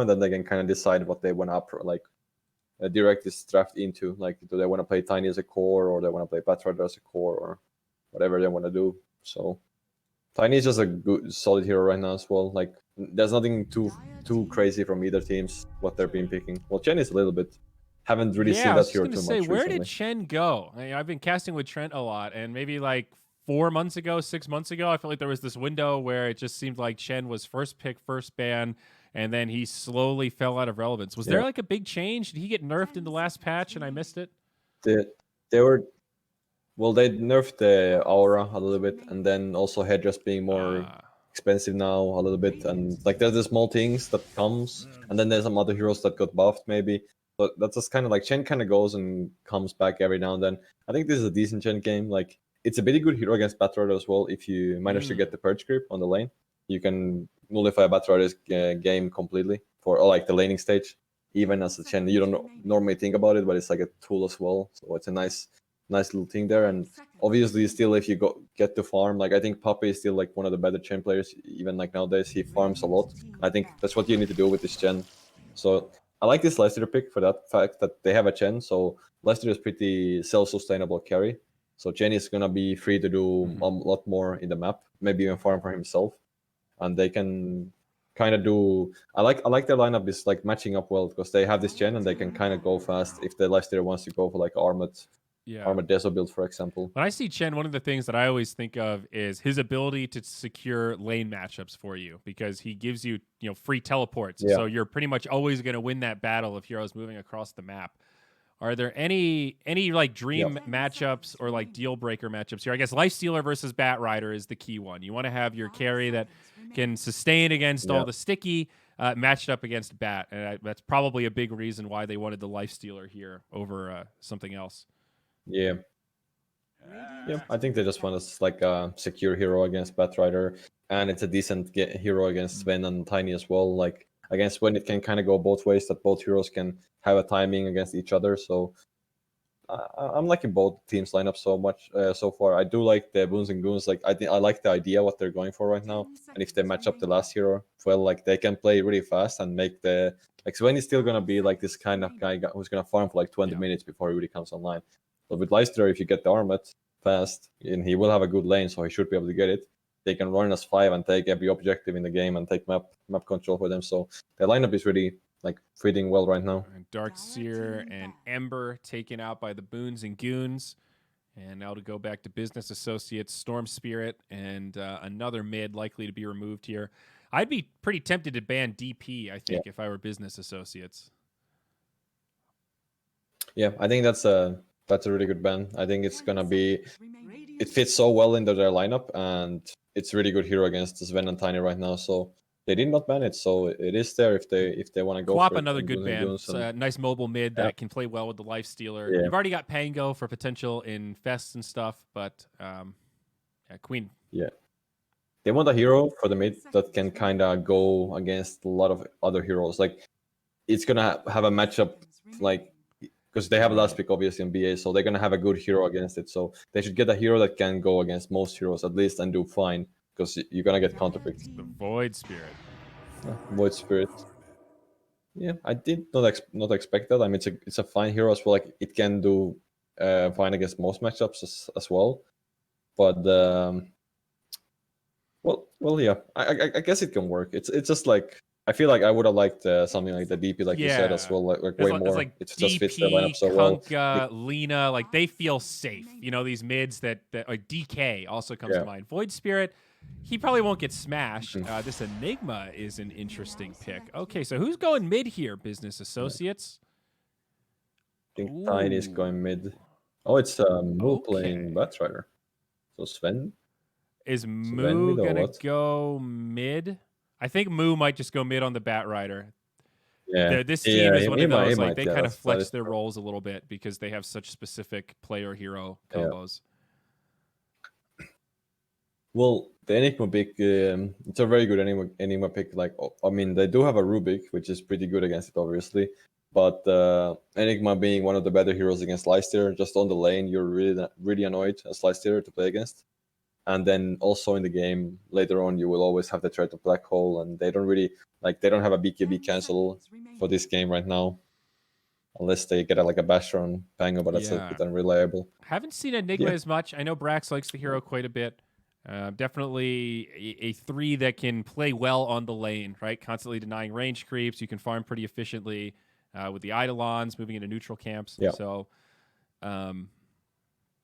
and then they can kind of decide what they want to direct this draft into. Like, do they want to play Tiny as a core, or they want to play Batrider as a core, or whatever they want to do. So Tiny is just a good, solid hero right now as well. Like, there's nothing too crazy from either teams what they're being picking. Well, Chen is a little bit. Haven't really seen that hero too much recently. Where did Chen go? I've been casting with Trent a lot, and maybe like 4 months ago, 6 months ago, I felt like there was this window where it just seemed like Chen was first pick, first ban, and then he slowly fell out of relevance. Was there like a big change? Did he get nerfed in the last patch and I missed it? They were. Well, they nerfed the aura a little bit, and then also headdress being more expensive now a little bit, and like there's the small things that comes, and then there's some other heroes that got buffed maybe. But that's just kind of like Chen kind of goes and comes back every now and then. I think this is a decent Chen game. Like, it's a pretty good hero against Batrider as well. If you manage to get the purge creep on the lane, you can nullify Batrider's game completely for like the laning stage. Even as a Chen, you don't normally think about it, but it's like a tool as well. So it's a nice little thing there. And obviously, still, if you get to farm, like I think Puppy is still like one of the better Chen players. Even like nowadays, he farms a lot. I think that's what you need to do with this Chen. So I like this Leicester pick for that fact that they have a Chen. So Leicester is pretty self-sustainable carry. So Chen is gonna be free to do a lot more in the map, maybe even farm for himself, and they can kind of do. I like their lineup is like matching up well because they have this Chen and they can kind of go fast if the Leicester wants to go for like armored Deso build, for example. When I see Chen, one of the things that I always think of is his ability to secure lane matchups for you, because he gives you free teleports. So you're pretty much always going to win that battle if heroes moving across the map. Are there any like dream matchups or like deal breaker matchups here? I guess Lifestealer versus Batrider is the key one. You want to have your carry that can sustain against all the sticky, matched up against Bat, and that's probably a big reason why they wanted the Lifestealer here over something else. Yeah, I think they just want to like a secure hero against Batrider, and it's a decent hero against Sven and Tiny as well. Like against Sven, it can kind of go both ways, that both heroes can have a timing against each other. So I'm liking both teams' lineup so much so far. I do like the Boons and Goons. Like I like the idea what they're going for right now, and if they match up the last hero well, like they can play really fast and make the like Sven is still gonna be like this kind of guy who's gonna farm for like 20 minutes before he really comes online. But with Leicester, if you get the Armet fast, and he will have a good lane, so he should be able to get it. They can run as 5 and take every objective in the game and take map control for them. So the lineup is really like fitting well right now. Darkseer and Ember taken out by the Boons and Goons. And now to go back to Business Associates, Storm Spirit, and another mid likely to be removed here. I'd be pretty tempted to ban DP, I think, if I were Business Associates. Yeah, I think that's a really good ban. I think it's gonna be. It fits so well into their lineup, and it's really good hero against Sven and Tiny right now. So they did not ban it, so it is there if they want to go. Quap, another good ban. It's a nice mobile mid that can play well with the Lifestealer. You've already got Pango for potential in fests and stuff, but Queen. Yeah, they want a hero for the mid that can kind of go against a lot of other heroes. Like it's gonna have a matchup like. Because they have a last pick, obviously, in BA, so they're going to have a good hero against it. So they should get a hero that can go against most heroes, at least, and do fine. Because you're going to get counterpicked. The Void Spirit. Void Spirit. Yeah, I did not expect that. I mean, it's a fine hero as well. Like, it can do fine against most matchups as well. But, well, yeah. I guess it can work. It's just like... I feel like I would have liked something like the DP, like you said, as well, like way more. Like it DP, just fits their lineup so well. Kunkka, Lina, like they feel safe. These mids that like DK also comes to mind. Void Spirit, he probably won't get smashed. This Enigma is an interesting pick. Okay, so who's going mid here, Business Associates? I think Tiny is going mid. Oh, it's Moo playing Batrider. So Sven? Is Moo going to go mid? I think Moo might just go mid on the Batrider. Yeah, this team is one of those, like, they kind of flex their roles a little bit because they have such specific player-hero combos. Well, the Enigma pick, it's a very good Enigma pick. Like, I mean, they do have a Rubik, which is pretty good against it, obviously. But Enigma being one of the better heroes against Leicester, just on the lane, you're really annoyed as Leicester to play against. And then also in the game later on, you will always have the threat of black hole, and they don't really they don't have a BKB cancel for this game right now, unless they get like a Basher on Pango, but that's a bit unreliable. Haven't seen Enigma as much. I know Brax likes the hero quite a bit. Definitely a 3 that can play well on the lane, right? Constantly denying range creeps. You can farm pretty efficiently with the Eidolons, moving into neutral camps. Yeah. So,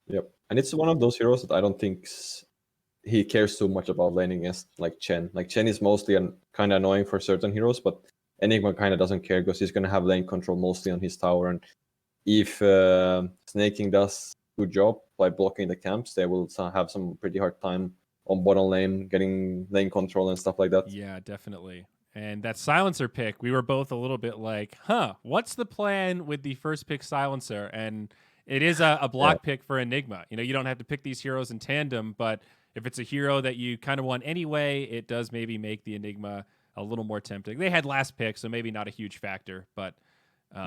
yep. And it's one of those heroes that I don't think he cares too much about laning against like Chen. Like Chen is mostly kind of annoying for certain heroes, but Enigma kind of doesn't care because he's going to have lane control mostly on his tower. And if Snaking does a good job by blocking the camps, they will have some pretty hard time on bottom lane, getting lane control and stuff like that. Yeah, definitely. And that silencer pick, we were both a little bit like, what's the plan with the first pick silencer? And it is a block pick for Enigma. You know, you don't have to pick these heroes in tandem, but if it's a hero that you kind of want anyway, it does maybe make the Enigma a little more tempting. They had last pick, so maybe not a huge factor, but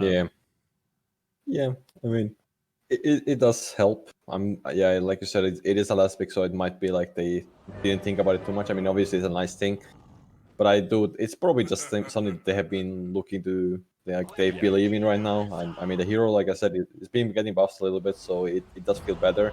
yeah. I mean, it does help. Like you said, it is a last pick, so it might be like they didn't think about it too much. I mean, obviously it's a nice thing, but it's probably just something that they have been looking to. They believe in right now. I mean, the hero, like I said, it's been getting buffed a little bit, so it does feel better.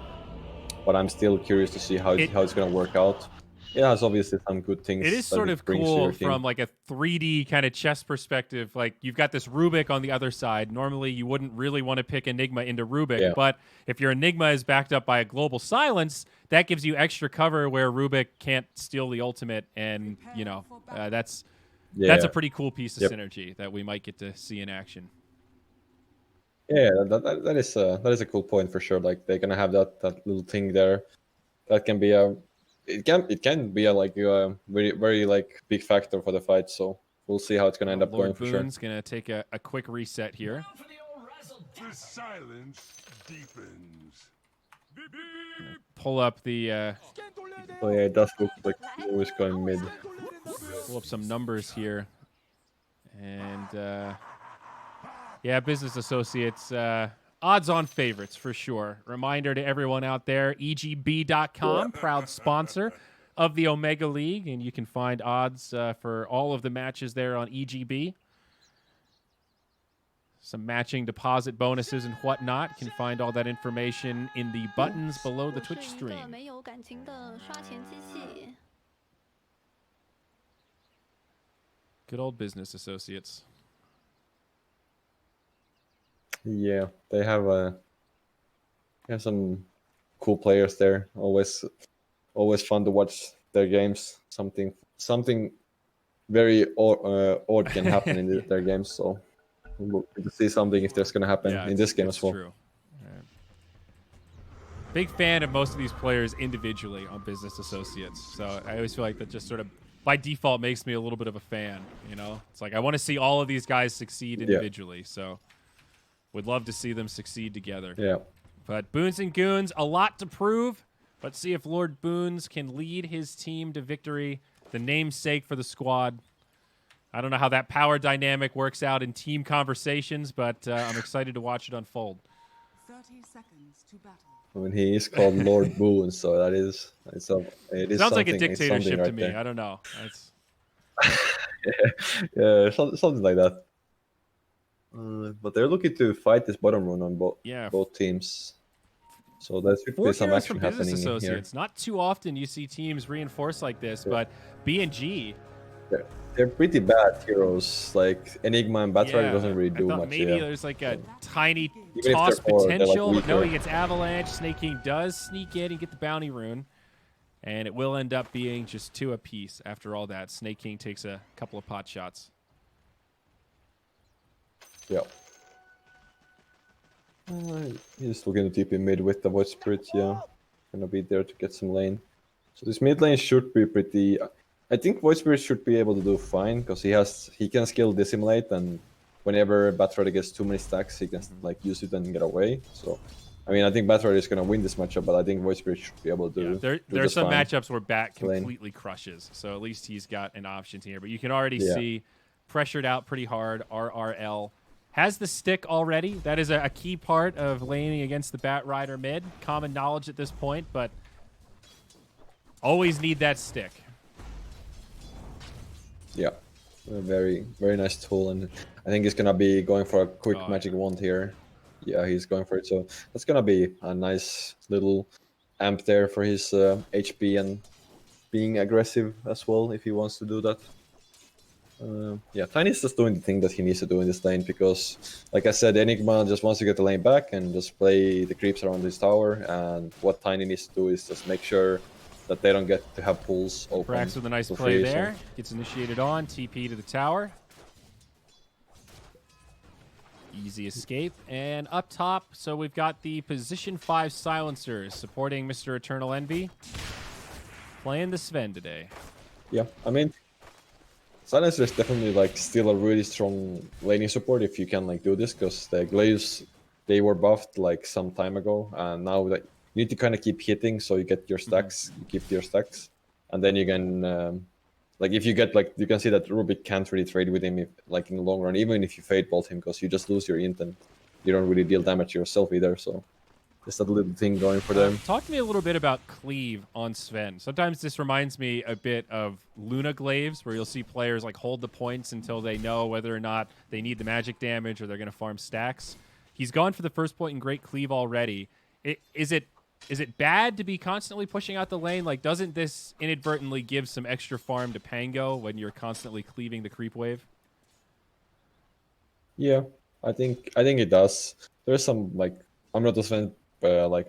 But I'm still curious to see how it's going to work out. It has obviously some good things. It is sort of cool from like a 3D kind of chess perspective. Like you've got this Rubik on the other side. Normally you wouldn't really want to pick Enigma into Rubik, but if your Enigma is backed up by a global silence, that gives you extra cover where Rubik can't steal the ultimate, and you know that's a pretty cool piece of synergy that we might get to see in action. Yeah, that is a cool point for sure. Like they're gonna have that little thing there. That can be it can be a very very like big factor for the fight. So we'll see how it's gonna end up going for sure. Boone's gonna take a quick reset here. The silence deepens. Pull up the. Oh yeah, it does look like always going mid. Pull up some numbers here, and yeah, Business Associates. Odds-on favorites for sure. Reminder to everyone out there, EGB.com, proud sponsor of the Omega League, and you can find odds for all of the matches there on EGB. Some matching deposit bonuses and whatnot. You can find all that information in the buttons below the Twitch stream. Good old Business Associates. Yeah, they have some cool players there. Always fun to watch their games. Something very odd can happen in their games. So we'll see something if there's gonna happen in this game as well. True. Big fan of most of these players individually on Business Associates. So I always feel like that just sort of by default makes me a little bit of a fan. You know, it's like I want to see all of these guys succeed individually. So. Would love to see them succeed together. Yeah. But Boons and Goons, a lot to prove. Let's see if Lord Boons can lead his team to victory. The namesake for the squad. I don't know how that power dynamic works out in team conversations, but I'm excited to watch it unfold. 30 seconds to battle. I mean, he is called Lord Boons, so it is sounds like a dictatorship to me. There. I don't know. yeah, something like that. But they're looking to fight this bottom run on both teams. So there should be some action happening here. Not too often you see teams reinforce like this, but B&G... They're pretty bad heroes. Like Enigma and Batrider doesn't really do much. Maybe there's like a tiny toss potential, but knowing it's Avalanche, Snake King does sneak in and get the bounty rune. And it will end up being just 2 apiece after all that. Snake King takes a couple of pot shots. Yeah. He's looking to TP mid with the Void Spirit, Gonna be there to get some lane. So this mid lane should be pretty... I think Void Spirit should be able to do fine, because he can skill Dissimulate, and whenever Batrider gets too many stacks, he can use it and get away. So, I mean, I think Batrider is gonna win this matchup, but I think Void Spirit should be able to do there are some matchups where Bat completely crushes, so at least he's got an option here. But you can already see pressured out pretty hard, RRL. Has the stick already. That is a key part of laning against the Bat Rider mid. Common knowledge at this point, but Always need that stick. Yeah, a very nice tool, and I think he's gonna be going for a quick magic wand here. Yeah, he's going for it, so that's gonna be a nice little amp there for his HP and being aggressive as well if he wants to do that. Yeah, Tiny's just doing the thing that he needs to do in this lane because, like I said, Enigma just wants to get the lane back and just play the creeps around his tower, and what Tiny needs to do is just make sure that they don't get to have pools open. Brax with a nice play free, there. so. Gets initiated on. TP to the tower. Easy escape. And up top, so we've got the position 5 silencers supporting Mr. Eternal Envy. Playing the Sven today. Yeah, I mean, Silencer is definitely like still a really strong laning support if you can like do this, because the Glaives, they were buffed like some time ago, and now like you need to kind of keep hitting so you get your stacks, you keep your stacks, and then you can like if you get like you can see that Rubik can't really trade with him if, like in the long run, even if you fade bolt him, because you just lose your int and you don't really deal damage yourself either. So just that little thing going for them. Talk to me a little bit about cleave on Sven. Sometimes this reminds me a bit of Luna Glaives, where you'll see players like hold the points until they know whether or not they need the magic damage or they're going to farm stacks. He's gone for the first point in great cleave already. Is it bad to be constantly pushing out the lane? Like, doesn't this inadvertently give some extra farm to Pango when you're constantly cleaving the creep wave? Yeah, I think it does. There's some like I'm not a Sven like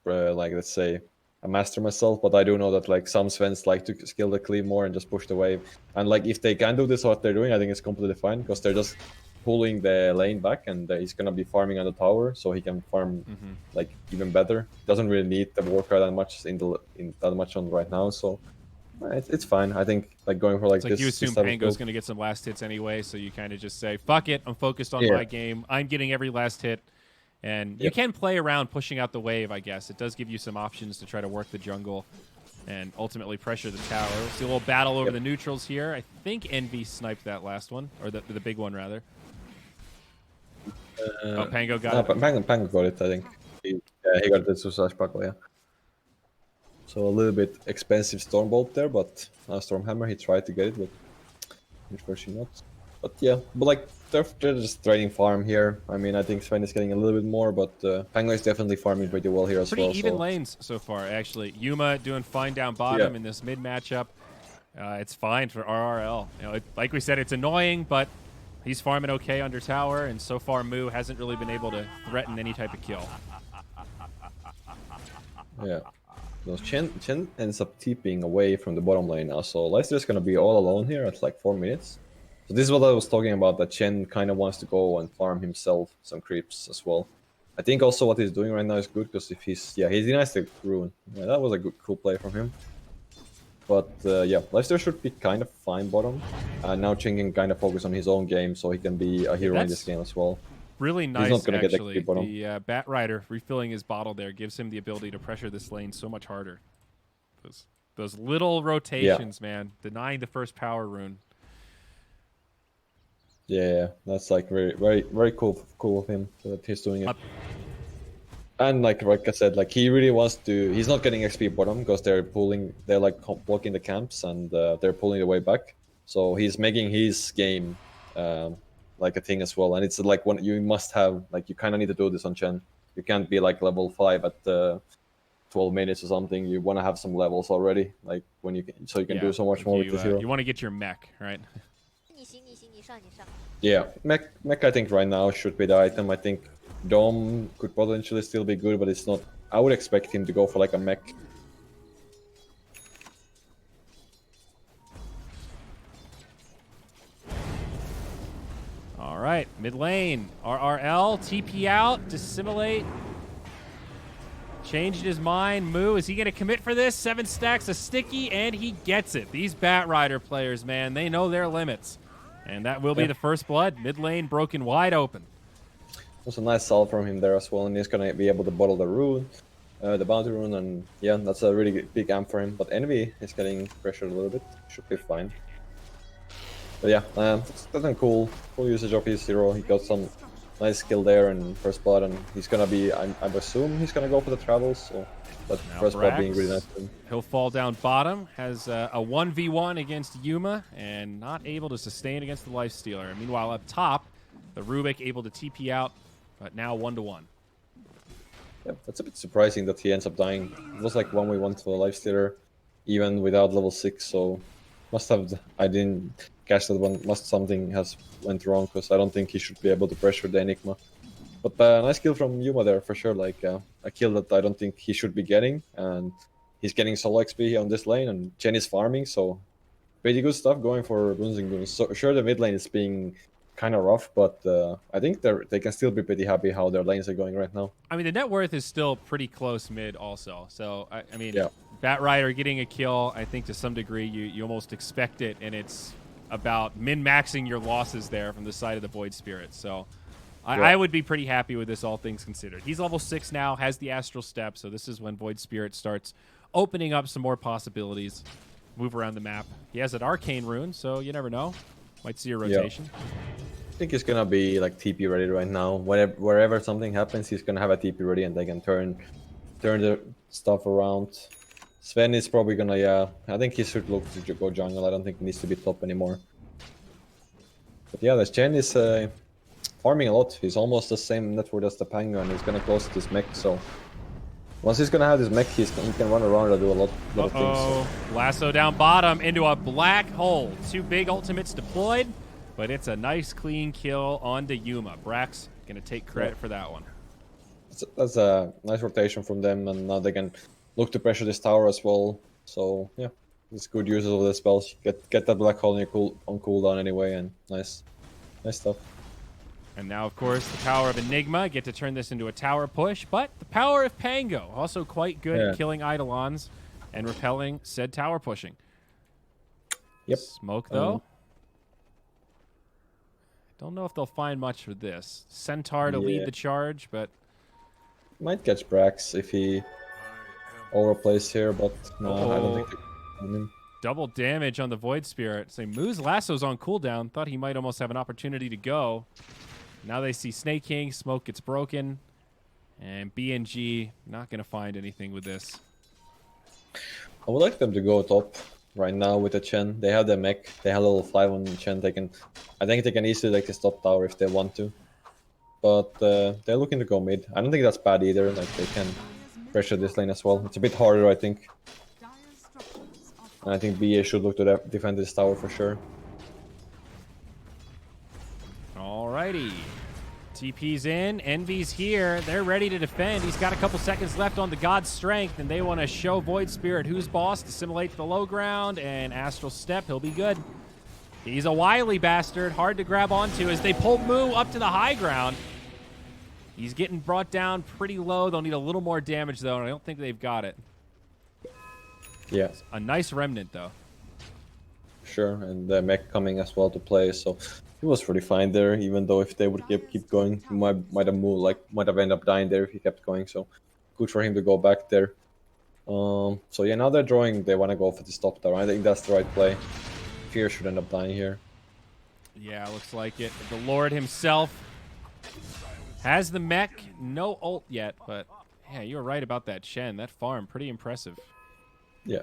let's say a master myself, but I do know that like some Svens like to skill the cleave more and just push the wave. And like if they can do this, what they're doing, I think it's completely fine, because they're just pulling the lane back, and he's gonna be farming on the tower, so he can farm like even better. Doesn't really need the Warcry that much that much on right now, so it's fine. I think like going for like it's this. Like you assume Pango's gonna get some last hits anyway, so you kind of just say, "Fuck it, I'm focused on my game. I'm getting every last hit." And you can play around pushing out the wave, I guess. It does give you some options to try to work the jungle and ultimately pressure the tower. We'll see a little battle over the neutrals here. I think Envy sniped that last one, or the big one, rather. Pango got it. Pango got it, I think. He got the Suicide Sparkle, yeah. So a little bit expensive Stormbolt there, but Stormhammer, he tried to get it, but unfortunately not. But yeah, but like they're just trading farm here. I mean, I think Sven is getting a little bit more, but Pango is definitely farming pretty well here as well. Pretty even lanes so far, actually. Yuma doing fine down bottom in this mid matchup. It's fine for RRL. You know, like we said, it's annoying, but he's farming okay under tower, and so far Moo hasn't really been able to threaten any type of kill. Yeah. So Chen ends up TPing away from the bottom lane now, so Leicester's gonna be all alone here at like 4 minutes. So this is what I was talking about, that Chen kind of wants to go and farm himself some creeps as well. I think also what he's doing right now is good, because if he's denies the rune. Yeah, that was a cool play from him. But yeah, Leicester should be kind of fine bottom. Now Chen can kind of focus on his own game, so he can be a hero in this game as well. Really nice, he's not gonna actually. Get bottom. The Bat Rider refilling his bottle there gives him the ability to pressure this lane so much harder. Those little rotations, man, denying the first power rune. Yeah, that's like very cool of him that he's doing it. And like I said, like he really wants to. He's not getting XP bottom because they're like blocking the camps, and they're pulling the way back. So he's making his game like a thing as well. And it's like one you must have, like you kind of need to do this on Chen. You can't be like level 5 at 12 minutes or something. You want to have some levels already, like when you can, so you can do so much more with this hero. You want to get your mech, right? Yeah, mech I think right now should be the item. I think Dome could potentially still be good, but it's not. I would expect him to go for like a mech. All right, mid lane. RRL, TP out, dissimulate. Changed his mind. Moo, is he going to commit for this? 7 stacks, a sticky, and he gets it. These Bat Rider players, man, they know their limits. And that will be the first blood. Mid lane broken wide open. It was a nice solve from him there as well, and he's going to be able to bottle the rune, the bounty rune, and yeah, that's a really big amp for him. But Envy is getting pressured a little bit. Should be fine. But yeah, that's a cool usage of his hero. He got some nice kill there in first blood, and he's gonna be. I assume he's gonna go for the travels. So that Now first blood being Brax, really nice for him. he'll fall down bottom. Has a 1v1 against Yuma, and not able to sustain against the Lifestealer. Meanwhile, up top, the Rubik able to TP out, but now 1-1. Yeah, that's a bit surprising that he ends up dying. It was like 1v1 to a Lifestealer, even without level 6. So must have. I didn't catch that one. Something has went wrong, because I don't think he should be able to pressure the Enigma. But nice kill from Yuma there for sure. Like a kill that I don't think he should be getting, and he's getting solo XP on this lane, and Chen is farming, so pretty good stuff going for Bunzing. So sure, the mid lane is being kind of rough, but I think they can still be pretty happy how their lanes are going right now. I mean, the net worth is still pretty close mid also. So, I mean, yeah. Bat Rider getting a kill, I think to some degree you almost expect it, and it's about min-maxing your losses there from the side of the Void Spirit. So I would be pretty happy with this, all things considered. He's level 6 now, has the Astral Step, so this is when Void Spirit starts opening up some more possibilities. Move around the map. He has an Arcane Rune, so you never know. Might see a rotation. Yeah. I think he's gonna be like TP ready right now. Wherever something happens, he's gonna have a TP ready, and they can turn the stuff around. Sven is probably gonna, I think he should look to go jungle. I don't think he needs to be top anymore. But yeah, this Chen is farming a lot. He's almost the same net worth as the Pango, and he's gonna close this mech. So once he's gonna have this mech, he can run around and do a lot of things. So. Lasso down bottom into a black hole. 2 big ultimates deployed, but it's a nice clean kill onto Yuma. Brax gonna take credit for that one. That's a nice rotation from them, and now they can look to pressure this tower as well. So yeah, it's good uses of the spells. Get that black hole on cooldown anyway, and nice stuff. And now, of course, the power of Enigma get to turn this into a tower push, but the power of Pango also quite good at killing Eidolons and repelling said tower pushing. Yep. Smoke though. Don't know if they'll find much for this. Centaur to lead the charge, but might catch Brax if he overplays here, but no, I don't think. Double damage on the Void Spirit. So Moo's lasso's on cooldown. Thought he might almost have an opportunity to go. Now they see Snake King. Smoke gets broken. And BNG not going to find anything with this. I would like them to go top right now with the Chen. They have the mech. They have a level 5 on Chen. I think they can easily take this top tower if they want to. But they're looking to go mid. I don't think that's bad either. Like, they can pressure this lane as well. It's a bit harder, I think. And I think BA should look to defend this tower for sure. Alrighty. TP's in. Envy's here. They're ready to defend. He's got a couple seconds left on the God's Strength, and they want to show Void Spirit who's boss, assimilate to the low ground, and Astral Step. He'll be good. He's a wily bastard, hard to grab onto as they pull Moo up to the high ground. He's getting brought down pretty low. They'll need a little more damage, though, and I don't think they've got it. Yeah. A nice remnant, though. Sure, and the mech coming as well to play, so he was pretty fine there, even though if they would keep going, he might have moved, might have ended up dying there if he kept going, so good for him to go back there. So yeah, now they're drawing, they want to go for the stop tower. I think that's the right play. Fear should end up dying here. Yeah, looks like it. The Lord himself has the mech. No ult yet, but yeah, you were right about that Chen. That farm, pretty impressive. Yeah.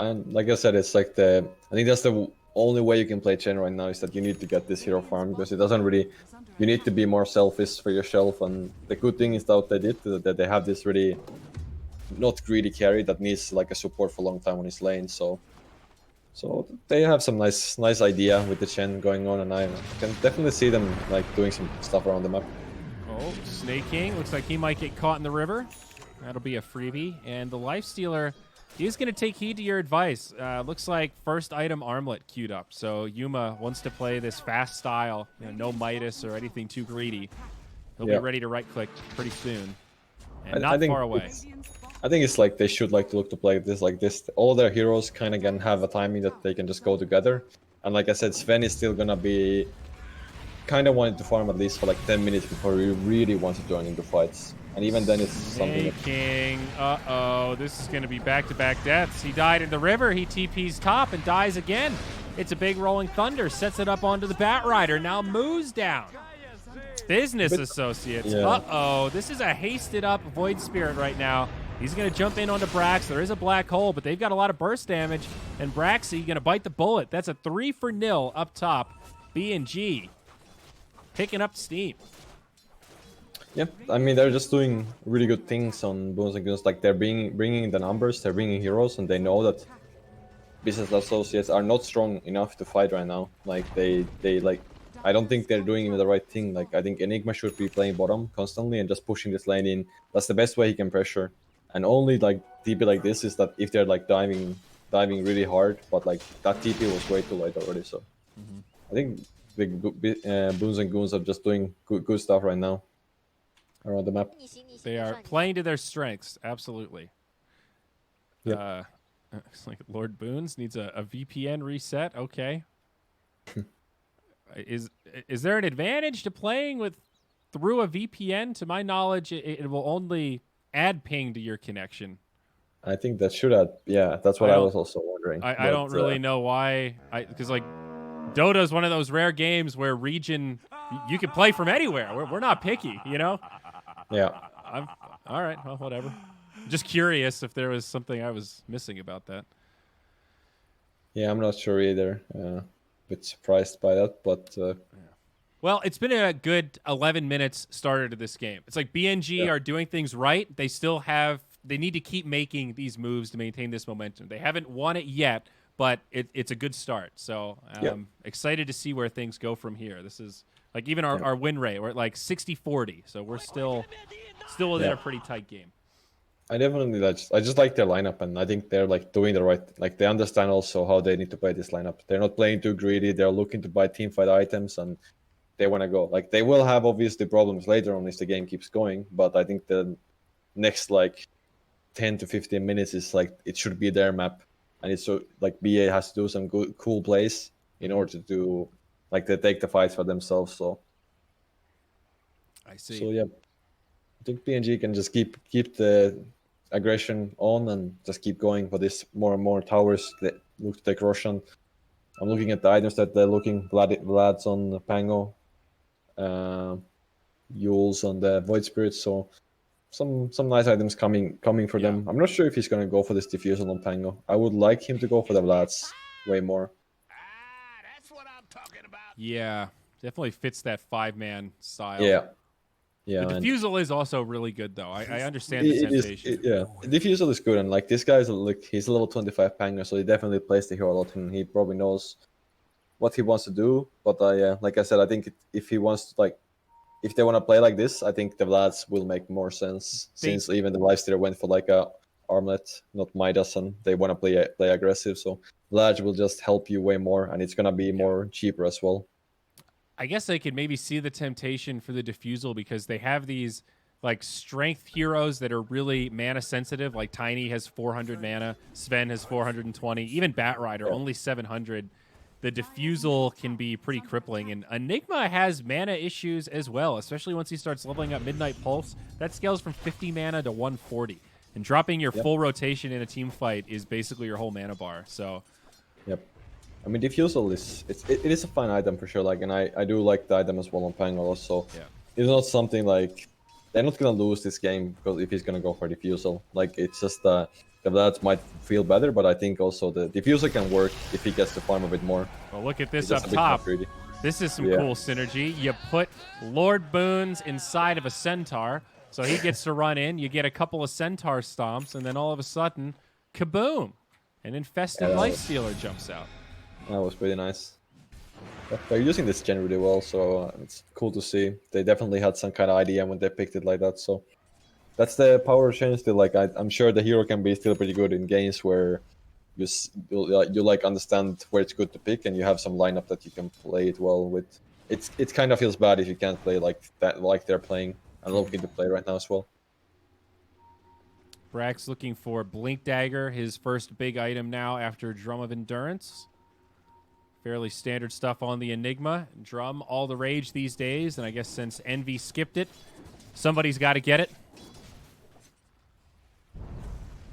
And like I said, it's like I think that's the only way you can play Chen right now, is that you need to get this hero farm, because it doesn't really, you need to be more selfish for yourself. And the good thing is that they did, that they have this really not greedy carry that needs like a support for a long time on his lane. So they have some nice idea with the Chen going on, and I can definitely see them like doing some stuff around the map. Oh, Snake King looks like he might get caught in the river. That'll be a freebie. And the Lifestealer, he's going to take heed to your advice. Looks like first item armlet queued up. So Yuma wants to play this fast style, no Midas or anything too greedy. He'll be ready to right click pretty soon. And not far away. I think it's like they should like to look to play this like this. All their heroes kind of can have a timing that they can just go together. And like I said, Sven is still going to be kind of wanting to farm at least for like 10 minutes before he really wants to join into fights. And even then it's something. King. Uh-oh. This is going to be back-to-back deaths. He died in the river. He TP's top and dies again. It's a big rolling thunder. Sets it up onto the Bat Rider. Now Moo's down. Business associates. Yeah. Uh-oh. This is a hasted up Void Spirit right now. He's going to jump in onto Brax. There is a black hole, but they've got a lot of burst damage. And Braxy going to bite the bullet. That's a 3-0 up top. B&G picking up steam. Yep, I mean they're just doing really good things on Boons and Goons. Like they're bringing the numbers, they're bringing heroes, and they know that business associates are not strong enough to fight right now. Like they like, I don't think they're doing the right thing. Like I think Enigma should be playing bottom constantly and just pushing this lane in. That's the best way he can pressure. And only like TP like this is that if they're like diving really hard, but like that TP was way too late already. So I think the Boons and Goons are just doing good stuff right now around the map. They are playing to their strengths, absolutely. Yep. It's like Lord Boons needs a VPN reset. Okay. Is there an advantage to playing through a VPN? To my knowledge, it will only add ping to your connection. I think that should add. Yeah, that's what I was also wondering. I don't really know why. Because like Dota is one of those rare games where region you can play from anywhere. We're not picky, you know. Yeah. All right. Well, whatever. Just curious if there was something I was missing about that. Yeah, I'm not sure either. A bit surprised by that, but... Well, it's been a good 11 minutes starter to this game. It's like BNG are doing things right. They still have... They need to keep making these moves to maintain this momentum. They haven't won it yet, but it's a good start. So I'm excited to see where things go from here. This is... Like, even our win rate, we're at like 60-40. So we're still within a pretty tight game. I definitely I just like their lineup, and I think they're like doing the right, like they understand also how they need to play this lineup. They're not playing too greedy. They're looking to buy team fight items, and they want to go. Like they will have obviously problems later on if the game keeps going, but I think the next like 10 to 15 minutes is like it should be their map, and it's so like BA has to do some good cool plays in order to like they take the fights for themselves. So I see. So yeah, I think PNG can just keep the aggression on and just keep going for this more and more towers that look to take Roshan. I'm looking at the items that they're looking. Vlad's on the Pango, Yules on the Void Spirit. So some nice items coming for them. I'm not sure if he's gonna go for this diffusal on Pango. I would like him to go for the Vlad's way more. That's what I'm talking about. Yeah, definitely fits that 5-man style. Yeah. Yeah, the diffusal is also really good, though. I understand the temptation. Diffusal is good, and like this guy's like he's a level 25 Pango, so he definitely plays the hero a lot, and he probably knows what he wants to do. But like I said, I think if he wants to if they want to play like this, I think the Vlads will make more sense since even the Lifestealer went for like a armlet, not Midas, and they want to play aggressive. So Vlad will just help you way more, and it's gonna be more cheaper as well. I guess I could maybe see the temptation for the diffusal because they have these like strength heroes that are really mana sensitive. Like Tiny has 400 mana, Sven has 420, even Batrider only 700. The diffusal can be pretty crippling, and Enigma has mana issues as well, especially once he starts leveling up Midnight Pulse. That scales from 50 mana to 140, and dropping your full rotation in a team fight is basically your whole mana bar. So, I mean, diffusal it is a fine item for sure. Like, and I do like the item as well on Pango also. It's not something like they're not gonna lose this game because if he's gonna go for diffusal, like it's just the Vlads might feel better, but I think also the diffusal can work if he gets to farm a bit more. Well, look at this up top. This is some cool synergy. You put Lord Boons inside of a Centaur, so he gets to run in. You get a couple of Centaur stomps, and then all of a sudden, kaboom! An infested Lifestealer jumps out. That was pretty nice. But they're using this gen really well, so it's cool to see. They definitely had some kind of idea when they picked it like that. So that's the power change. Still, like I'm sure the hero can be still pretty good in games where you like understand where it's good to pick, and you have some lineup that you can play it well with. It kind of feels bad if you can't play like that, like they're playing and looking to play right now as well. Brax looking for Blink Dagger, his first big item now after Drum of Endurance. Fairly standard stuff on the Enigma. Drum, all the rage these days, and I guess since Envy skipped it, somebody's got to get it.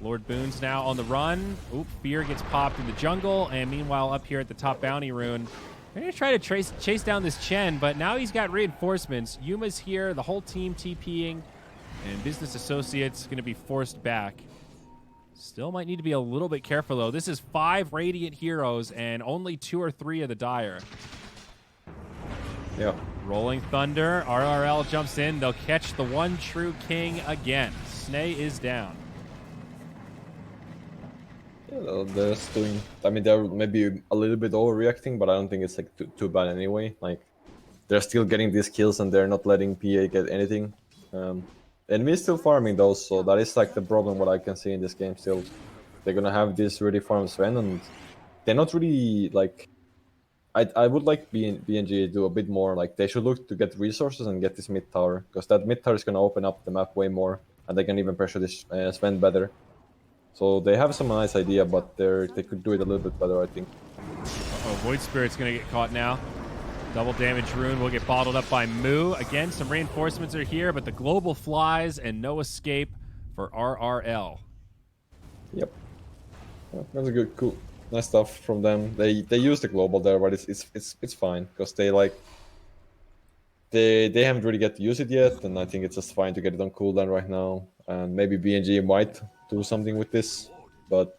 Lord Boons now on the run. Oop, Fear gets popped in the jungle, and meanwhile up here at the top bounty rune, They're going to try to chase down this Chen, but now he's got reinforcements. Yuma's here, the whole team TPing, and Business Associates going to be forced back. Still might need to be a little bit careful, though. This is 5 Radiant heroes and only 2 or 3 of the Dire. Yeah. Rolling Thunder. RRL jumps in. They'll catch the one true king again. Snay is down. Yeah, they're just doing. I mean, they're maybe a little bit overreacting, but I don't think it's like too bad anyway. Like, they're still getting these kills and they're not letting PA get anything. Enemy is still farming those, so that is like the problem what I can see in this game still. They're gonna have this really farm Sven, and they're not really like. I would like BNG to do a bit more. Like, they should look to get resources and get this mid tower, because that mid tower is gonna open up the map way more, and they can even pressure this Sven better. So they have some nice idea, but they could do it a little bit better, I think. Uh-oh, Void Spirit's gonna get caught now. Double damage rune will get bottled up by Moo. Again, some reinforcements are here, but the global flies and no escape for RRL. Yep. Well, that's a good, cool, nice stuff from them. They use the global there, but it's fine because they haven't really get to use it yet, and I think it's just fine to get it on cooldown right now. And maybe BNG might do something with this, but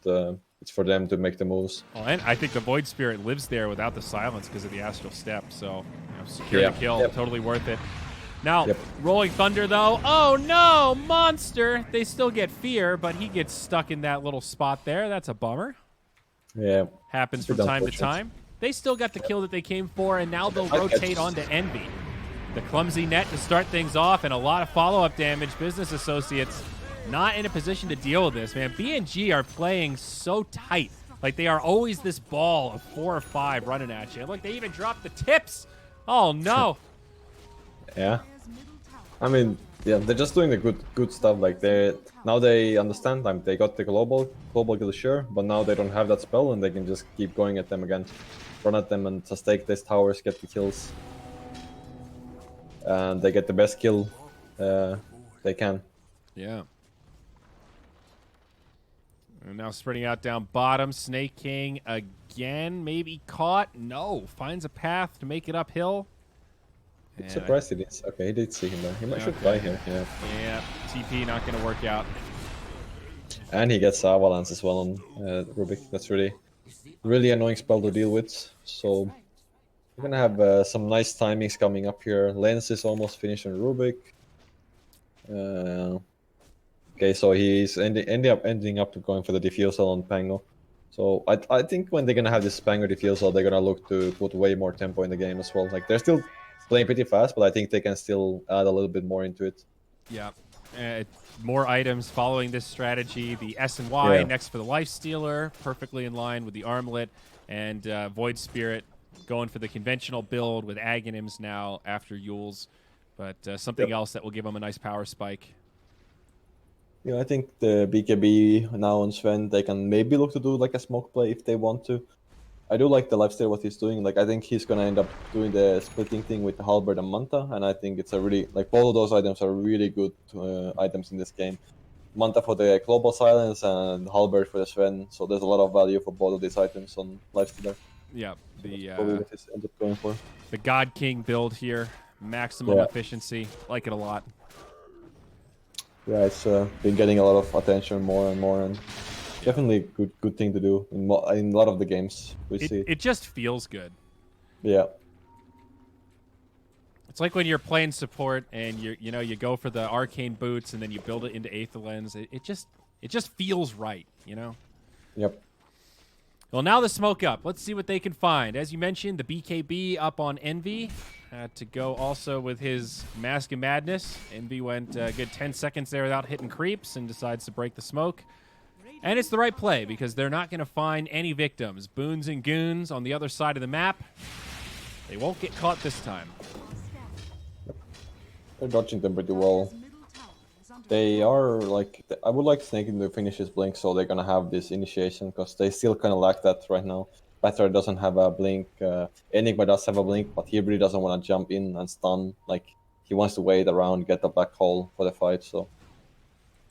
it's for them to make the moves. Oh, and I think the Void Spirit lives there without the silence because of the Astral Step. So, secure the kill, totally worth it. Now, Rolling Thunder, though. Oh, no! Monster! They still get Fear, but he gets stuck in that little spot there. That's a bummer. Yeah. Happens from time to time. They still got the kill that they came for, and now they'll rotate onto Envy. The clumsy net to start things off, and a lot of follow-up damage. Business Associates not in a position to deal with this, man. BNG are playing so tight. Like, they are always this ball of 4 or 5 running at you. Look, they even dropped the tips. Oh, no. Yeah. I mean, yeah, they're just doing the good stuff. Like, now they understand. They got the global kill, sure, but now they don't have that spell, and they can just keep going at them again. Run at them and just take these towers, get the kills. And they get the best kill they can. Yeah. And now spreading out down bottom. Snake King again, maybe caught. No, finds a path to make it uphill. I'm surprised he did. Okay, he did see him there. He might should die here. Yeah. Yeah, TP not going to work out. And he gets Avalanche as well on Rubik. That's really annoying spell to deal with. So we're gonna have some nice timings coming up here. Lens is almost finished on Rubik. Okay, so he's ending up going for the defusal on Pango. So I think when they're gonna have this Pango defusal, they're gonna look to put way more tempo in the game as well. Like, they're still playing pretty fast, but I think they can still add a little bit more into it. Yeah. More items following this strategy. The S and Y next for the Lifestealer, perfectly in line with the Armlet, and Void Spirit going for the conventional build with Aghanims now after Yules, but something else that will give them a nice power spike. Yeah, I think the BKB now on Sven, they can maybe look to do like a smoke play if they want to. I do like the lifesteal what he's doing. Like, I think he's gonna end up doing the splitting thing with the Halberd and Manta, and I think it's a really, like, both of those items are really good items in this game. Manta for the global silence and Halberd for the Sven, so there's a lot of value for both of these items on lifestealer. Yeah, probably what he's ended up going for. The God King build here, maximum efficiency, like it a lot. Yeah, it's been getting a lot of attention more and more, and definitely good thing to do in a lot of the games we see. It just feels good. Yeah. It's like when you're playing support and you go for the arcane boots and then you build it into Aether Lens. It just feels right, you know? Yep. Well, now the smoke up. Let's see what they can find. As you mentioned, the BKB up on Envy. To go also with his Mask of Madness. Envy went a good 10 seconds there without hitting creeps and decides to break the smoke. And it's the right play because they're not going to find any victims. Boons and Goons on the other side of the map. They won't get caught this time. They're dodging them pretty well. They are like, I would like Snake to finish his blink, so they're gonna have this initiation because they still kind of lack that right now. Batter doesn't have a blink. Enigma does have a blink, but he really doesn't want to jump in and stun. Like, he wants to wait around, get the black hole for the fight. So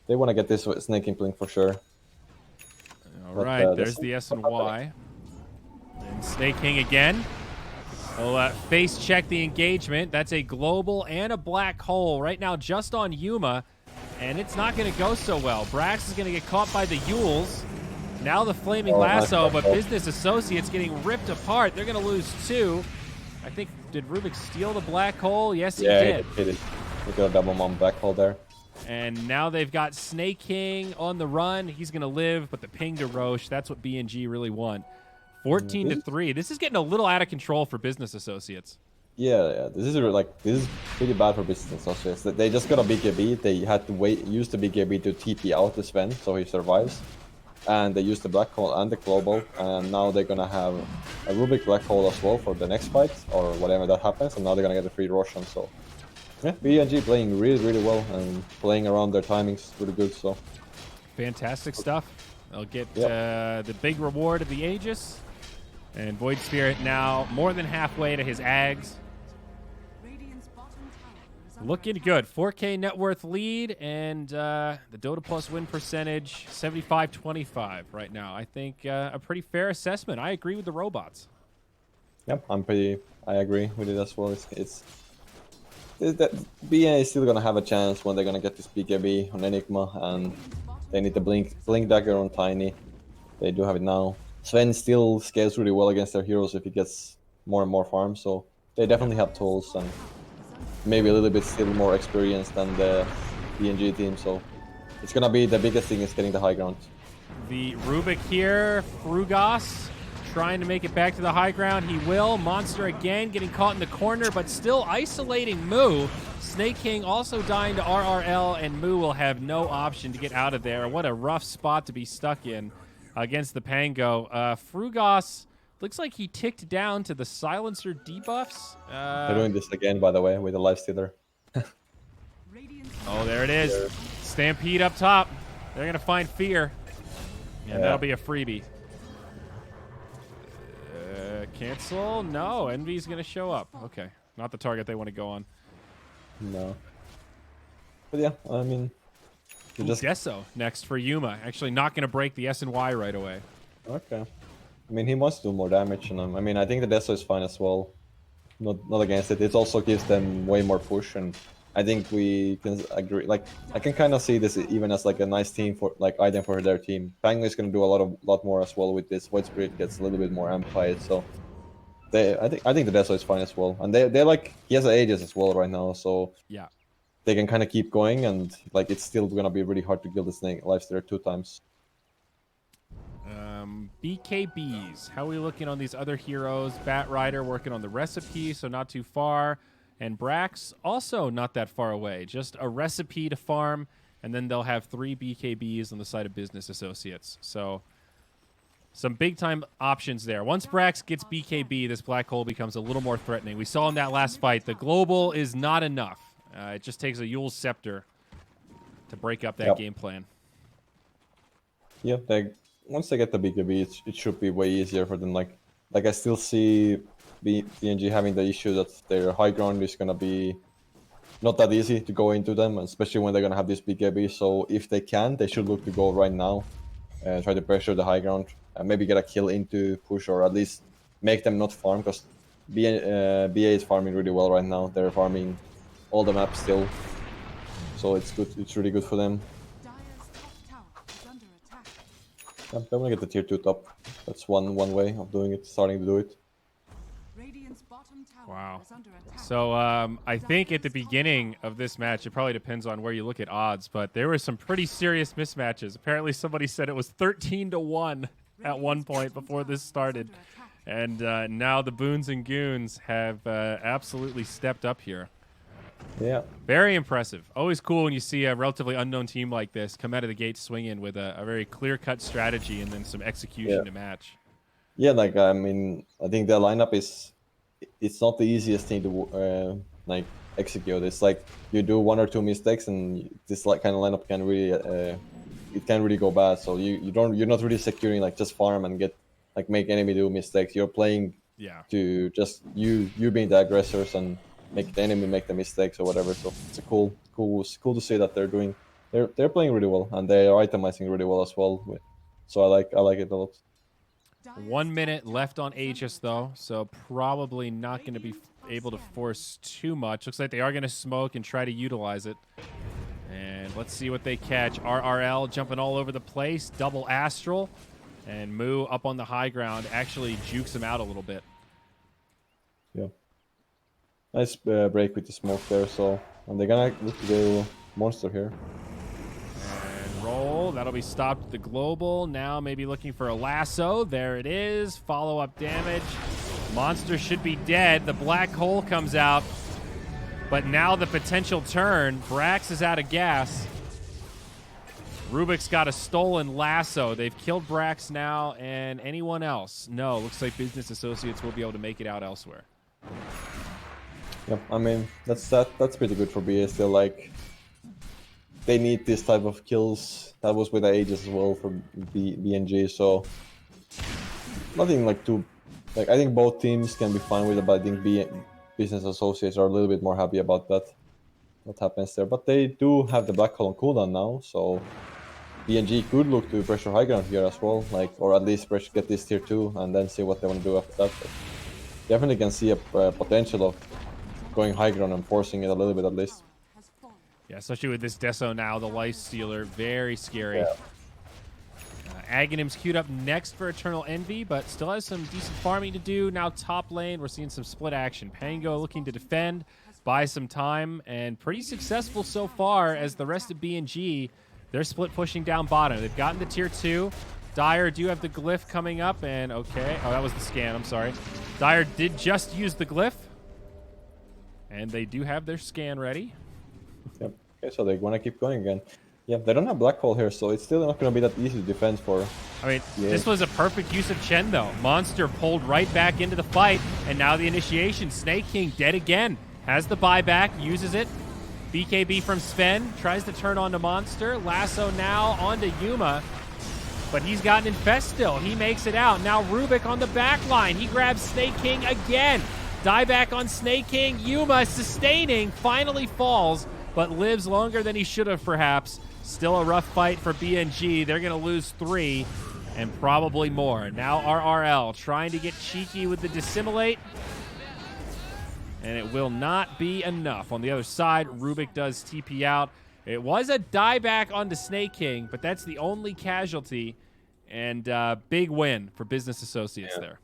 they want to get this Snake in blink for sure. All right, there's the S and Y. And Snake King again. We'll face check the engagement. That's a global and a black hole right now just on Yuma, and it's not going to go so well. Brax is going to get caught by the Yules. Now the flaming lasso, but Business Associates getting ripped apart. They're going to lose 2. I think, did Rubik steal the black hole? Yes, he did. He did. He got a double mom black hole there. And now they've got Snake King on the run. He's going to live, but the ping to Roche, that's what BNG really want. 14-3. This is getting a little out of control for Business Associates. Yeah. This is pretty bad for Business Associates. They just got a BKB. They had to use the BKB to TP out the Sven, so he survives. And they used the black hole and the global, and now they're gonna have a Rubik black hole as well for the next fight, or whatever that happens, and now they're gonna get a free Roshan, so... Yeah, BNG playing really well, and playing around their timings really good, so... Fantastic stuff. They'll get the big reward of the Aegis, and Void Spirit now more than halfway to his Ags. Looking good. 4K net worth lead, and the Dota Plus win percentage, 75-25 right now. I think a pretty fair assessment. I agree with the robots. Yep, I agree with it as well. BA is still gonna have a chance when they're gonna get this BKB on Enigma, and they need the blink dagger on Tiny. They do have it now. Sven still scales really well against their heroes if he gets more and more farm, so they definitely have tools and maybe a little bit still more experience than the BNG team, so it's gonna be the biggest thing is getting the high ground. The Rubik here, Frugos trying to make it back to the high ground. He will. Monster again getting caught in the corner, but still isolating Moo. Snake King also dying to RRL, and Moo will have no option to get out of there. What a rough spot to be stuck in against the Pango. Frugos looks like he ticked down to the silencer debuffs. They're doing this again, by the way, with the lifestealer. Oh, there it is. Stampede up top. They're going to find Fear. And that'll be a freebie. Cancel? No, Envy's going to show up. Okay. Not the target they want to go on. No. But yeah, I mean... Deso next for Yuma. Actually not going to break the SNY right away. Okay. I mean, he wants to do more damage on him. I mean, I think the Deso is fine as well. Not against it. It also gives them way more push, and I think we can agree. Like, I can kind of see this even as like a nice team for like item for their team. Pango is going to do a lot more as well with this. Void Spirit gets a little bit more amplified, so I think the Deso is fine as well. And they like he has Aegis as well right now, so yeah, they can kind of keep going, and like it's still going to be really hard to kill this thing lifestealer 2 times. BKBs. How are we looking on these other heroes? Bat Rider working on the recipe, so not too far. And Brax also not that far away. Just a recipe to farm, and then they'll have 3 BKBs on the side of Business Associates. So some big-time options there. Once Brax gets BKB, this black hole becomes a little more threatening. We saw in that last fight, the global is not enough. It just takes a Yule's Scepter to break up that game plan. Yep, once they get the BKB, it should be way easier for them. Like I still see BNG having the issue that their high ground is gonna be not that easy to go into them, especially when they're gonna have this BKB. So if they can, they should look to go right now and try to pressure the high ground and maybe get a kill into push, or at least make them not farm, because BA is farming really well right now. They're farming all the maps still, so it's good. It's really good for them. Yeah, they want to get the tier 2 top. That's one way of doing it, starting to do it. Wow. So I think at the beginning of this match, it probably depends on where you look at odds, but there were some pretty serious mismatches. Apparently somebody said it was 13-1 at one point before this started. And now the Boons and Goons have absolutely stepped up here. Yeah. Very impressive. Always cool when you see a relatively unknown team like this come out of the gate swinging with a very clear-cut strategy and then some execution to match. Yeah, like, I mean, I think the lineup it's not the easiest thing to like execute. It's like you do 1 or 2 mistakes, and this like kind of lineup can really it can really go bad. So you're not really securing like just farm and get like make enemy do mistakes. You're playing to just you being the aggressors and make the enemy make the mistakes or whatever. So it's a cool to see that they're playing really well, and they are itemizing really well as well. So I like it a lot. 1 minute left on Aegis, though, so probably not going to be able to force too much. Looks like they are going to smoke and try to utilize it. And let's see what they catch. RRL jumping all over the place. Double Astral. And Moo up on the high ground actually jukes him out a little bit. Yeah. Nice break with the smoke there, so... And they're gonna look to go monster here. And roll. That'll be stopped at the global. Now maybe looking for a lasso. There it is. Follow-up damage. Monster should be dead. The black hole comes out. But now the potential turn. Brax is out of gas. Rubik's got a stolen lasso. They've killed Brax now, and anyone else? No, looks like Business Associates will be able to make it out elsewhere. Yeah, I mean, that's pretty good for BA still. Like, they need this type of kills. That was with the Aegis as well for BNG, so nothing like too... Like, I think both teams can be fine with it, but I think Business Associates are a little bit more happy about that. What happens there. But they do have the black hole on cooldown now, so BNG could look to pressure high ground here as well, like, or at least pressure get this tier 2 and then see what they want to do after that. But definitely can see a potential of going high ground and forcing it a little bit at least. Yeah, especially with this Deso now, the Life Stealer, very scary. Yeah. Aghanim's queued up next for Eternal Envy, but still has some decent farming to do. Now top lane, we're seeing some split action. Pango looking to defend, buy some time, and pretty successful so far as the rest of BNG, they're split pushing down bottom. They've gotten to tier 2. Dire do have the glyph coming up, and okay. Oh, that was the scan, I'm sorry. Dire did just use the glyph, and they do have their scan ready. Yep. Okay, so they want to keep going again. Yeah, they don't have black hole here, so it's still not going to be that easy to defend for. I mean, this was a perfect use of Chen, though. Monster pulled right back into the fight, and now the initiation. Snake King dead again. Has the buyback, uses it. BKB from Sven, tries to turn onto Monster. Lasso now onto Yuma, but he's got an Infest still. He makes it out. Now Rubik on the back line. He grabs Snake King again. Dieback on Snake King. Yuma sustaining, finally falls, but lives longer than he should have, perhaps. Still a rough fight for BNG. They're going to lose 3 and probably more. Now RRL trying to get cheeky with the Dissimulate, and it will not be enough. On the other side, Rubik does TP out. It was a dieback onto Snake King, but that's the only casualty, and big win for Business Associates there.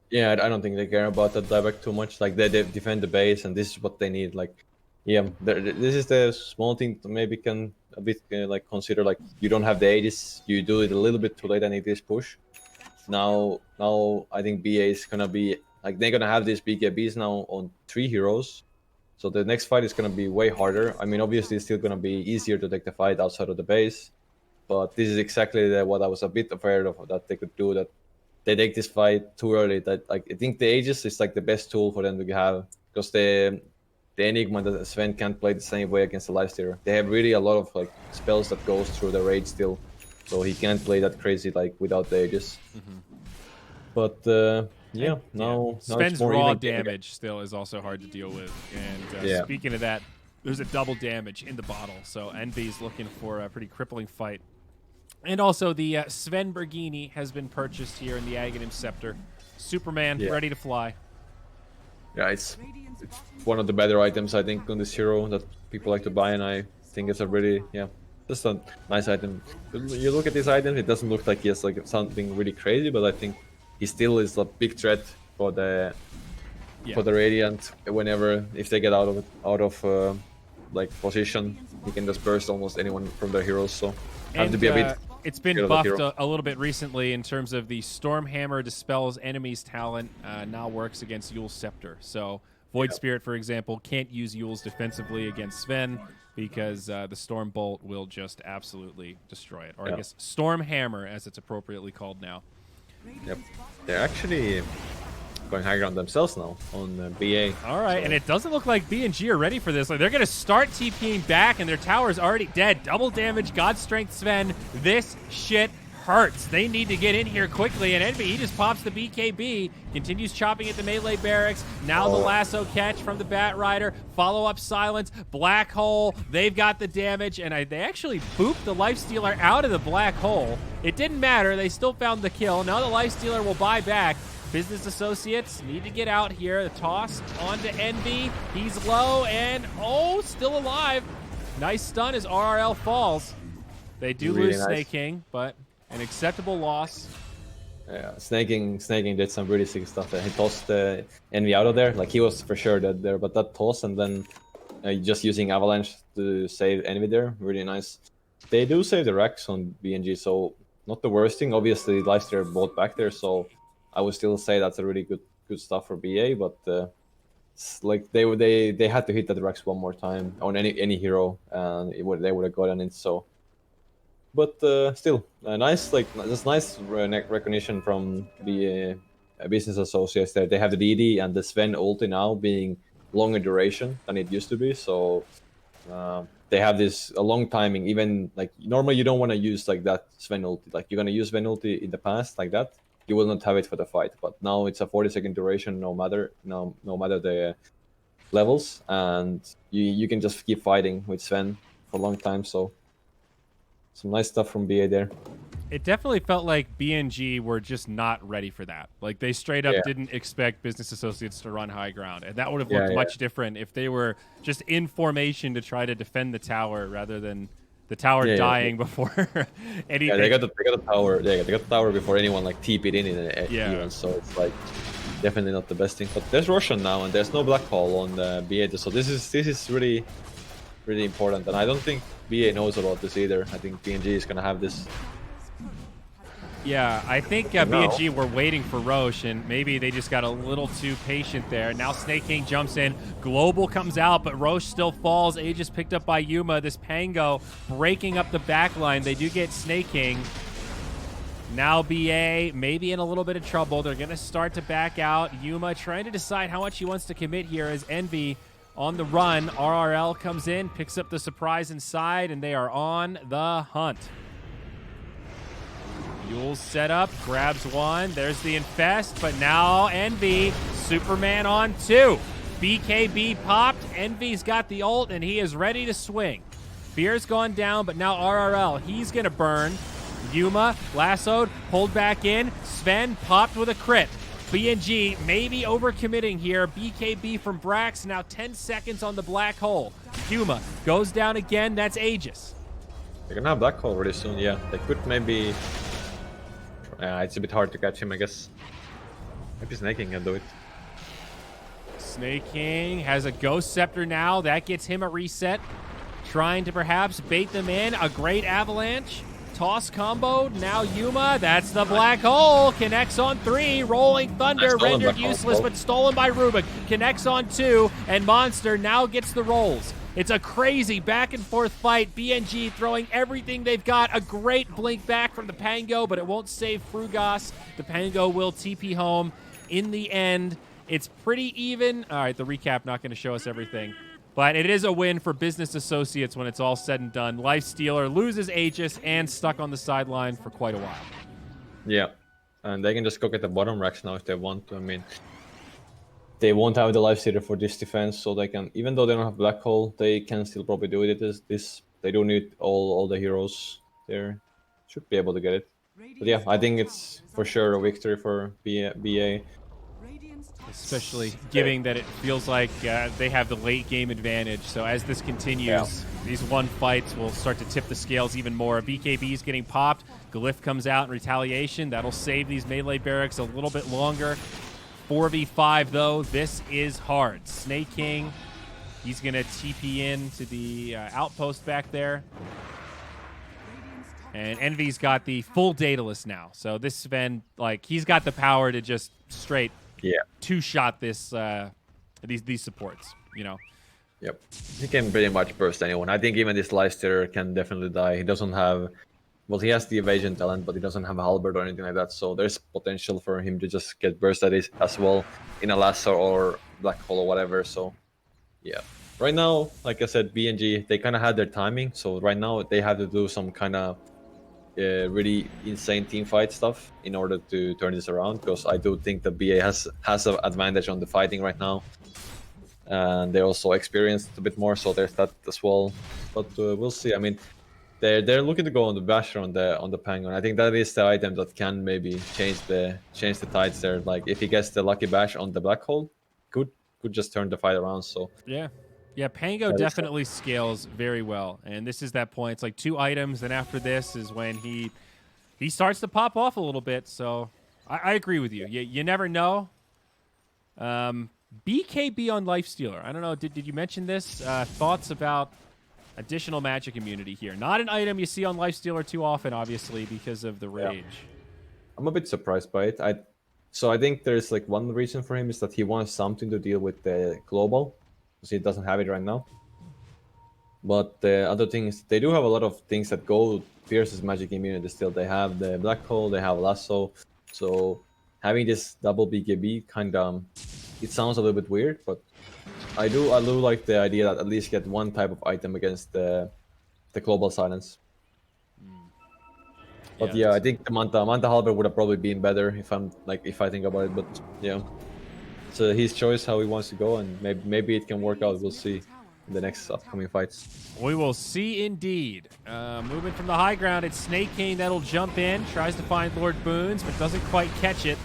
Yeah, I don't think they care about that dieback too much. Like, they defend the base, and this is what they need. Like, yeah, this is the small thing to maybe can a bit like consider. Like, you don't have the Aegis, you do it a little bit too late and it is push. Now I think BA is gonna be like, they're gonna have these BKBs now on 3 heroes, so the next fight is gonna be way harder. I mean, obviously it's still gonna be easier to take the fight outside of the base, but this is exactly what I was a bit afraid of, that they could do, that they take this fight too early. That, like, I think the Aegis is like the best tool for them to have, because the Enigma that Sven can't play the same way against the Lifestealer. They have really a lot of like spells that goes through the rage still, so he can't play that crazy like without the Aegis. But yeah, now Sven's raw damage still is also hard to deal with. And speaking of that, there's a double damage in the bottle, so Envy's looking for a pretty crippling fight. And also the Sven Bergini has been purchased here in the Aghanim Scepter. Superman ready to fly. Yeah, it's one of the better items, I think, on this hero that people like to buy, and I think it's a really, just a nice item. You look at this item, it doesn't look like he has like something really crazy, but I think he still is a big threat for the Radiant. Whenever, if they get out of like position, he can just burst almost anyone from their heroes. So have to be a bit. It's been buffed a little bit recently in terms of the Stormhammer dispels enemies talent, now works against Yule's Scepter. So Void Spirit, for example, can't use Yule's defensively against Sven because the Storm Bolt will just absolutely destroy it. Or I guess Stormhammer, as it's appropriately called now. Yep. They're actually going high ground themselves now on BA. All right, and it doesn't look like BNG are ready for this. Like, they're going to start TPing back, and their tower is already dead. Double damage, God Strength Sven. This shit hurts. They need to get in here quickly, and Envy, he just pops the BKB, continues chopping at the melee barracks. Now the lasso catch from the Bat Rider, follow-up silence, black hole. They've got the damage, and they actually booped the Lifestealer out of the black hole. It didn't matter. They still found the kill. Now the Lifestealer will buy back. Business Associates need to get out here. The toss onto Envy. He's low, and still alive. Nice stun as RRL falls. They do Really lose nice. Snake King, but an acceptable loss. Yeah, Snaking did some really sick stuff there. He tossed Envy out of there. Like, he was for sure dead there, but that toss and then just using Avalanche to save Envy there, really nice. They do save the Rex on BNG, so not the worst thing. Obviously, Leicester both back there, so I would still say that's a really good stuff for BA, but like they had to hit that Rex one more time on any hero, and they would have gotten it. So, but still nice, like just nice recognition from the Business Associates there. They have the DD and the Sven ulti now being longer duration than it used to be, so they have a long timing. Even like normally you don't want to use like that Sven ulti, like you're gonna use Sven ulti in the past like that, you will not have it for the fight, but now it's a 40-second duration no matter the levels, and you can just keep fighting with Sven for a long time. So some nice stuff from BA there. It definitely felt like BNG were just not ready for that. Like they straight up didn't expect Business Associates to run high ground, and that would have looked much different if they were just in formation to try to defend the tower rather than the tower dying before anything. Yeah, they got the tower. They got the tower before anyone like TP'd in it even. So it's like definitely not the best thing. But there's Roshan now, and there's no black hole on the BA. So this is really important, and I don't think BA knows about this either. I think BNG is gonna have this. Yeah, I think BNG were waiting for Roche, and maybe they just got a little too patient there. Now Snake King jumps in. Global comes out, but Roche still falls. Aegis picked up by Yuma. This Pango breaking up the backline. They do get Snake King. Now BA maybe in a little bit of trouble. They're going to start to back out. Yuma trying to decide how much he wants to commit here as Envy on the run. RRL comes in, picks up the surprise inside, and they are on the hunt. Yule's set up, grabs one. There's the infest, but now Envy, Superman on two. BKB popped. Envy's got the ult, and he is ready to swing. Fear's gone down, but now RRL, he's going to burn. Yuma, lassoed, pulled back in. Sven popped with a crit. BNG maybe overcommitting here. BKB from Brax, now 10 seconds on the black hole. Yuma goes down again. That's Aegis. They're gonna have black hole really soon. Yeah, they could maybe. It's a bit hard to catch him, I guess. Maybe Snake King can do it. Snake King has a Ghost Scepter now. That gets him a reset. Trying to perhaps bait them in. A great avalanche. Toss combo. Now Yuma. That's the black hole. Connects on 3. Rolling Thunder. Rendered useless, but stolen by Rubik. Connects on 2. And Monster now gets the rolls. It's a crazy back-and-forth fight. BNG throwing everything they've got. A great blink back from the Pango, but it won't save Frugas. The Pango will TP home. In the end, it's pretty even. All right, the recap not going to show us everything. But it is a win for Business Associates when it's all said and done. Lifestealer loses Aegis and stuck on the sideline for quite a while. Yeah, and they can just go get the bottom racks now if they want to. I mean, they won't have the Lifestealer for this defense, so they can, even though they don't have Black Hole, they can still probably do it. They do need all the heroes there. Should be able to get it. But yeah, I think it's for sure a victory for BA. Especially given that it feels like they have the late game advantage. So as this continues, these one fights will start to tip the scales even more. BKB is getting popped. Glyph comes out in retaliation. That'll save these melee barracks a little bit longer. 4v5 though, this is hard. Snake King, he's going to TP in to the outpost back there. And Envy's got the full Daedalus now. So this Sven, like, he's got the power to just straight two-shot this these supports, you know. Yep, he can pretty much burst anyone. I think even this Leicester can definitely die. He doesn't have, well, he has the evasion talent, but he doesn't have a halberd or anything like that. So there's potential for him to just get bursted as well in a lasso or black hole or whatever. So yeah, right now, like I said, BNG, they kind of had their timing. So right now they have to do some kind of really insane team fight stuff in order to turn this around, because I do think that BA has an advantage on the fighting right now, and they're also experienced a bit more, so there's that as well. But we'll see. I mean, they're looking to go on the Basher on the Penguin. I think that is the item that can maybe change the tides there. Like if he gets the lucky bash on the black hole, could just turn the fight around. So yeah, Pango that is definitely scales very well, and this is that point. It's like 2 items, and after this is when he starts to pop off a little bit. So I agree with you. You never know. BKB on Lifestealer. I don't know. Did you mention this? Thoughts about additional magic immunity here? Not an item you see on Lifestealer too often, obviously, because of the rage. I'm a bit surprised by it. I think there's like one reason for him is that he wants something to deal with the global, because he doesn't have it right now. But the other thing is they do have a lot of things that go Fierce's magic immunity still. They have the black hole, they have lasso. So having this double BKB kind of, it sounds a little bit weird, but I do like the idea that at least get one type of item against the global silence. But yeah, I think the Manta Halberd would have probably been better if I think about it. But yeah, so his choice how he wants to go, and maybe it can work out. We'll see in the next upcoming fights. We will see indeed. Moving from the high ground, it's Snake King that'll jump in, tries to find Lord Boons, but doesn't quite catch it.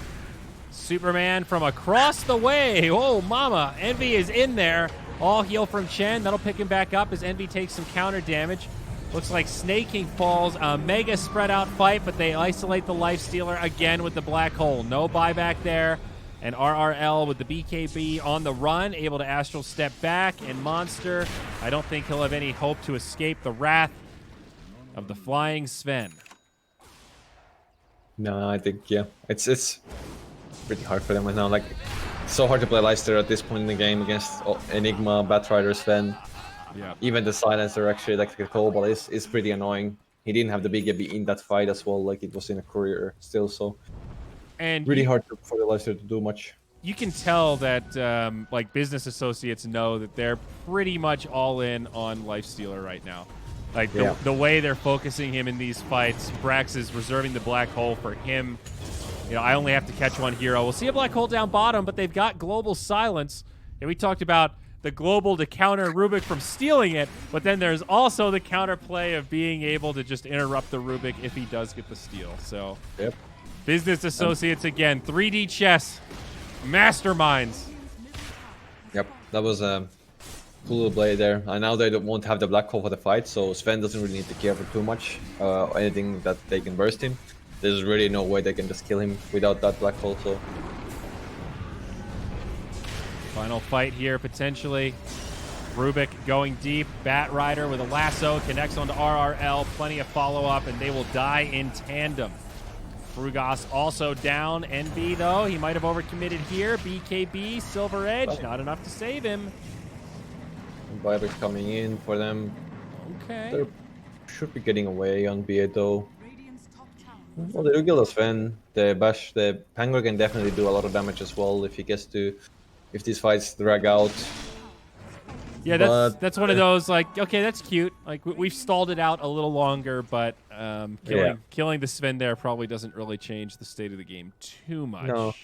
Superman from across the way. Oh, mama. Envy is in there. All heal from Chen. That'll pick him back up as Envy takes some counter damage. Looks like Snake King falls. A mega spread out fight, but they isolate the Lifestealer again with the black hole. No buyback there. And RRL with the BKB on the run, able to astral step back. And Monster, I don't think he'll have any hope to escape the wrath of the flying Sven. No, I think, yeah, it's pretty hard for them right now. Like, it's so hard to play Lifestealer at this point in the game against Enigma, Batrider, Sven. Yeah. Even the Silencer, actually, like the Cobalt is pretty annoying. He didn't have the BKB in that fight as well, like it was in a courier still, so and really hard for the Lifestealer to do much. You can tell that like business associates know that they're pretty much all in on Lifestealer right now. Like the way they're focusing him in these fights, Brax is reserving the black hole for him. You know, I only have to catch one hero. We'll see a black hole down bottom, but they've got global silence. And we talked about the global to counter Rubik from stealing it, but then there's also the counterplay of being able to just interrupt the Rubik if he does get the steal. So, business associates again, 3D chess, masterminds. Yep, that was a cool little play there. And now they won't have the black hole for the fight, so Sven doesn't really need to care for too much. Anything that they can burst him. There's really no way they can just kill him without that black hole, so... Final fight here, potentially. Rubik going deep. Batrider with a lasso. Connects onto RRL. Plenty of follow-up, and they will die in tandem. Frugas also down. NB, though. He might have overcommitted here. BKB, Silver Edge. Not enough to save him. Viper's coming in for them. Okay. They should be getting away on BA, though. Well, they do kill the Sven. The Penguin can definitely do a lot of damage as well if he gets to... If these fights drag out. Yeah, that's one of those, like, okay, that's cute. Like, we've stalled it out a little longer, but killing the Sven there probably doesn't really change the state of the game too much. No.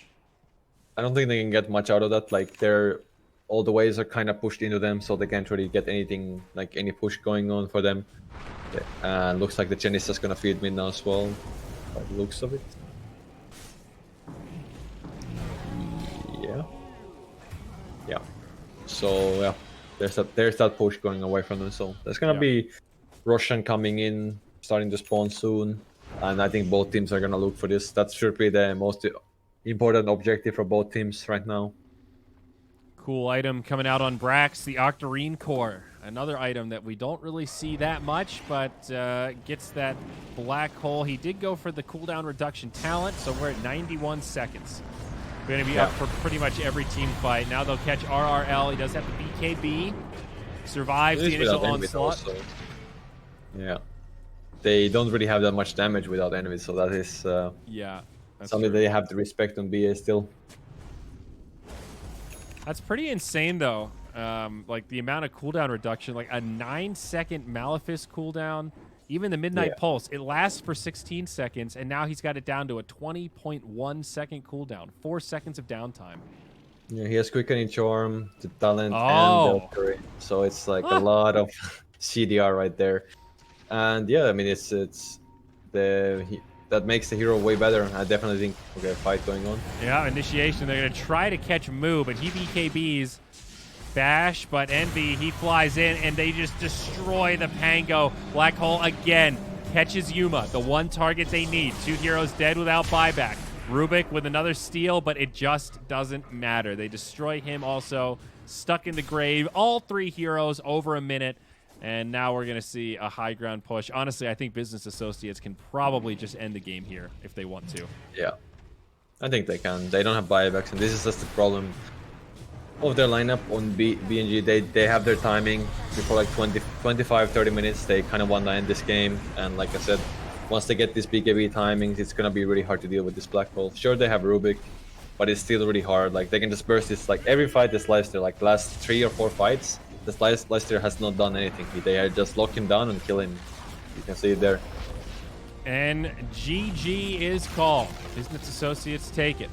I don't think they can get much out of that. Like, all the waves are kind of pushed into them, so they can't really get anything, like any push going on for them. Looks like the Chen is just going to feed mid now as well, by the looks of it. Yeah. So yeah, there's that push going away from them. So there's gonna be Russian coming in, starting to spawn soon, and I think both teams are gonna look for this. That should be the most important objective for both teams right now. Cool item coming out on Brax, the Octarine Core. Another item that we don't really see that much, but gets that black hole. He did go for the cooldown reduction talent, so we're at 91 seconds. Going to be up for pretty much every team fight. Now they'll catch RRL. He does have the BKB. Survives the initial onslaught. Yeah. They don't really have that much damage without enemies, so that is something they have to respect on BA still. That's pretty insane, though. Like, the amount of cooldown reduction. Like, a 9-second Malefice cooldown Even the Midnight Yeah. Pulse, it lasts for 16 seconds, and now he's got it down to a 20.1 second cooldown, 4 seconds of downtime. Yeah, he has quickening charm, the talent, and Oh. the Fury. So it's like a lot of CDR right there. And yeah, I mean it's that makes the hero way better. I definitely think okay, a fight going on. Yeah, initiation. They're gonna try to catch Moo, but he BKBs Bash, but Envy, he flies in and they just destroy the Pango. Black Hole again catches Yuma, the one target they need. 2 heroes dead without buyback. Rubik with another steal, but it just doesn't matter. They destroy him also, stuck in the grave. All 3 heroes over a minute. And now we're going to see a high ground push. Honestly, I think Business Associates can probably just end the game here if they want to. Yeah, I think they can. They don't have buybacks, and this is just the problem of their lineup on BNG. They have their timing before like 25-30 minutes. They kind of want to end this game, and like I said, once they get these BKB timings, it's going to be really hard to deal with this Black Hole. Sure, they have Rubik, but it's still really hard. Like they can just burst this, like every fight this Leicester, like last 3 or 4 fights, this Leicester has not done anything. They just lock him down and kill him. You can see it there. And GG is called. Business Associates take it.